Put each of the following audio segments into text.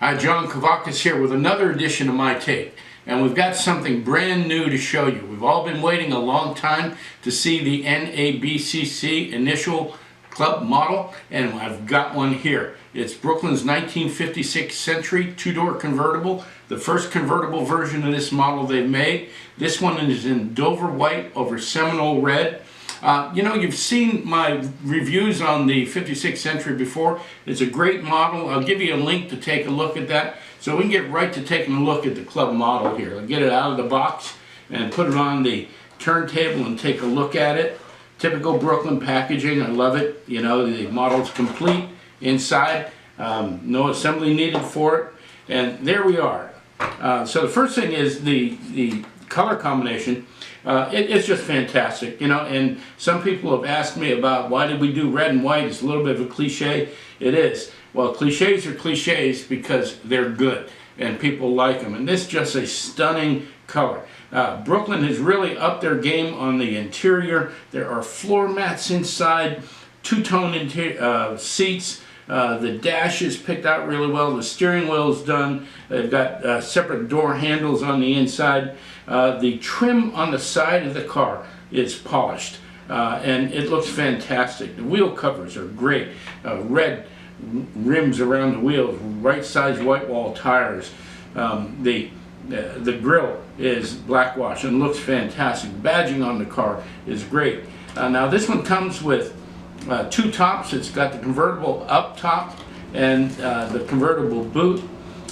Hi, John Kavakis here with another edition of My Take, and we've got something brand new to show you. We've all been waiting a long time to see the NABCC initial club model, and I've got one here. It's Brooklyn's 1956 Century two-door convertible, the first convertible version of this model they've made. This one is in Dover white over Seminole red. You know, you've seen my reviews on the 56 Century before. It's a great model. I'll give you a link to take a look at that. So we can get right to taking a look at the club model here. I'll get it out of the box and put it on the turntable and take a look at it. Typical Brooklyn packaging. I love it. You know, the model's complete inside. No assembly needed for it. And there we are. So the first thing is the color combination. It's just fantastic, you know, and some people have asked me about why did we do red and white. It's a little bit of a cliche. It is. Well, cliches are cliches because they're good and people like them, and this is just a stunning color. Brooklyn has really upped their game on the interior. There are floor mats inside, two-tone seats. The dash is picked out really well. The steering wheel is done. They've got separate door handles on the inside. The trim on the side of the car is polished, and it looks fantastic. The wheel covers are great. Red rims around the wheels, right size white wall tires. The grill is blackwash and looks fantastic. Badging on the car is great. Now this one comes with two tops. It's got the convertible up top and the convertible boot.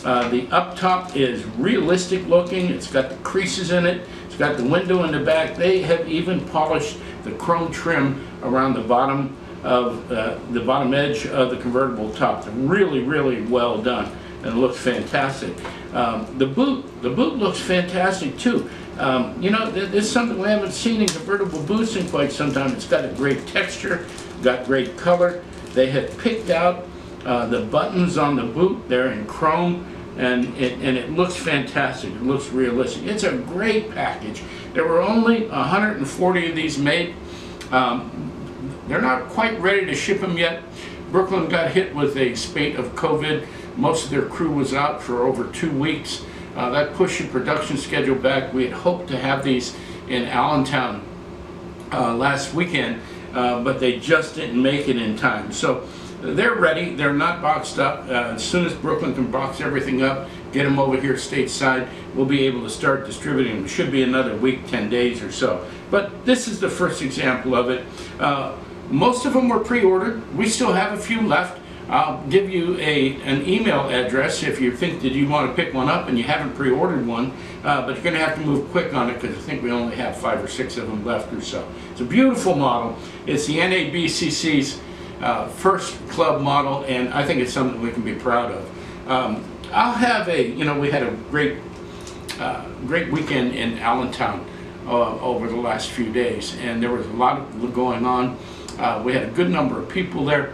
The up top is realistic looking. It's got the creases in it. It's got the window in the back. They have even polished the chrome trim around the bottom of the bottom edge of the convertible top. They're really, really well done, and it looks fantastic. The boot looks fantastic too. You know, this is something we haven't seen in convertible boots in quite some time. It's got a great texture, got great color. They have picked out the buttons on the boot. They're in chrome, and it looks fantastic. It looks realistic. It's a great package. There were only 140 of these made. They're not quite ready to ship them yet. Brooklyn got hit with a spate of COVID. Most of their crew was out for over 2 weeks. That pushed the production schedule back. We had hoped to have these in Allentown last weekend, but they just didn't make it in time. So they're ready. They're not boxed up. As soon as Brooklyn can box everything up, get them over here stateside, we'll be able to start distributing them. It should be another week, 10 days or so. But this is the first example of it. Most of them were pre-ordered. We still have a few left. I'll give you an email address if you think that you want to pick one up and you haven't pre-ordered one, but you're going to have to move quick on it because I think we only have 5 or 6 of them left or so. It's a beautiful model. It's the NABCC's first club model, and I think it's something we can be proud of. I'll have we had a great weekend in Allentown over the last few days, and there was a lot going on. We had a good number of people there.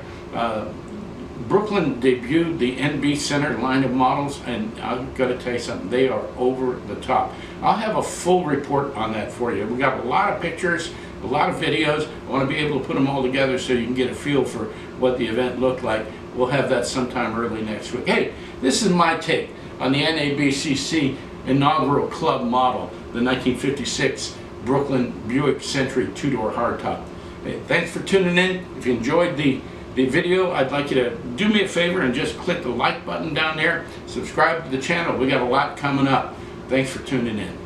Brooklyn debuted the NB Center line of models, and I've got to tell you something, they are over the top. I'll have a full report on that for you. We got a lot of pictures, a lot of videos. I want to be able to put them all together so you can get a feel for what the event looked like. We'll have that sometime early next week. Hey, this is my take on the NABCC inaugural club model, the 1956 Brooklyn Buick Century two-door hardtop. Hey, thanks for tuning in. If you enjoyed the video, I'd like you to do me a favor and just click the like button down there. Subscribe to the channel. We got a lot coming up. Thanks for tuning in.